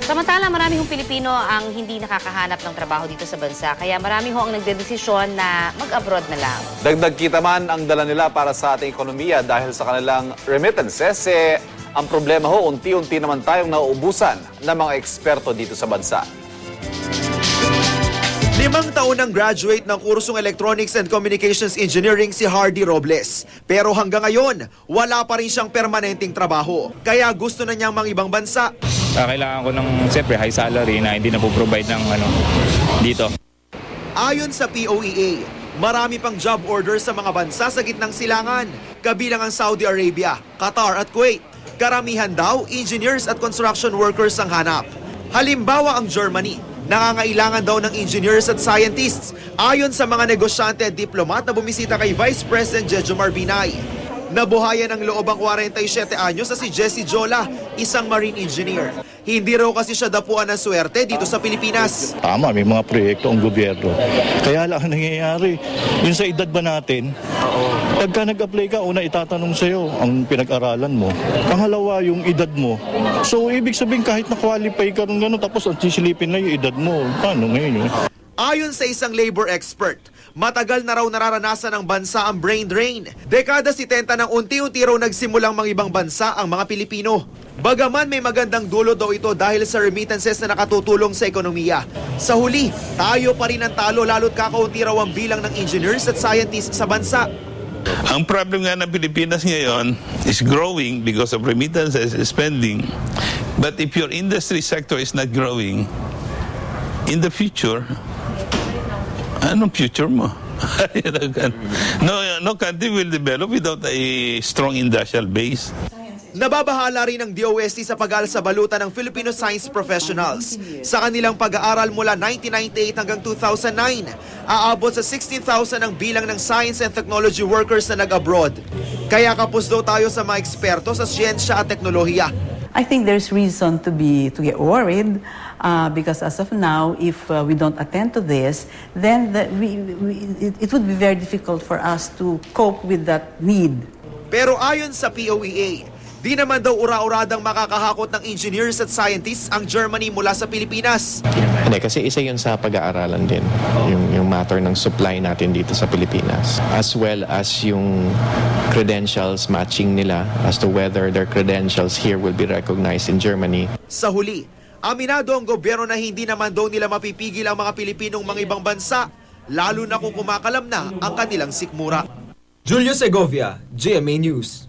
Samantala, marami hong Pilipino ang hindi nakakahanap ng trabaho dito sa bansa. Kaya marami ho ang nagdedesisyon na mag-abroad na lang. Dagdag kita man ang dala nila para sa ating ekonomiya dahil sa kanilang remittances, ang problema ho, unti-unti naman tayong nauubusan ng mga eksperto dito sa bansa. 5 taon nang graduate ng kursong Electronics and Communications Engineering si Hardy Robles. Pero hanggang ngayon, wala pa rin siyang permanenteng trabaho. Kaya gusto na niyang mang-ibang bansa. Kailangan ko ng, siyempre, high salary na hindi na po-provide ng dito. Ayon sa POEA, marami pang job orders sa mga bansa sa gitnang silangan, kabilang ang Saudi Arabia, Qatar at Kuwait. Karamihan daw, engineers at construction workers ang hanap. Halimbawa ang Germany, nangangailangan daw ng engineers at scientists ayon sa mga negosyante at diplomat na bumisita kay Vice President Jejomar Binay. Nabuhayan ng loob ang 47 anyos na si Jesse Jola, isang marine engineer. Hindi raw kasi siya dapuan ng swerte dito sa Pilipinas. Tama, may mga proyekto ang gobyerno. Kaya lang ang nangyayari, yung sa edad ba natin, pagka nag-apply ka, una itatanong sa'yo ang pinag-aralan mo. Pangalawa, yung edad mo. So, ibig sabihin kahit na-qualify ka rin gano'n, tapos ang sisilipin na yung edad mo. Paano ngayon yun? Ayon sa isang labor expert, matagal na raw nararanasan ng bansa ang brain drain. Dekada 70 nang unti-unti raw nagsimulang mga ibang bansa ang mga Pilipino. Bagaman may magandang dulo daw ito dahil sa remittances na nakatutulong sa ekonomiya. Sa huli, tayo pa rin ang talo lalo't kakaunti raw ang bilang ng engineers at scientists sa bansa. Ang problem nga ng Pilipinas ngayon is growing because of remittances spending. But if your industry sector is not growing, in the future, anong future mo? No country will develop without a strong industrial base. Nababahala rin ng DOST sa pag-aaral sa balutan ng Filipino Science Professionals. Sa kanilang pag-aaral mula 1998 hanggang 2009, aabot sa 16,000 ang bilang ng science and technology workers na nag-abroad. Kaya kapos daw tayo sa mga eksperto sa siyensya at teknolohiya. I think there's reason to get worried because as of now, if we don't attend to this, then it would be very difficult for us to cope with that need. Pero ayon sa POEA, di naman daw ura-uradang makakahakot ng engineers at scientists ang Germany mula sa Pilipinas. Hindi, kasi isa yun sa pag-aaralan din, yung matter ng supply natin dito sa Pilipinas. As well as yung credentials matching nila as to whether their credentials here will be recognized in Germany. Sa huli, aminado ang gobyerno na hindi naman daw nila mapipigil ang mga Pilipinong mga ibang bansa, lalo na kung kumakalam na ang kanilang sikmura. Julio Segovia, GMA News.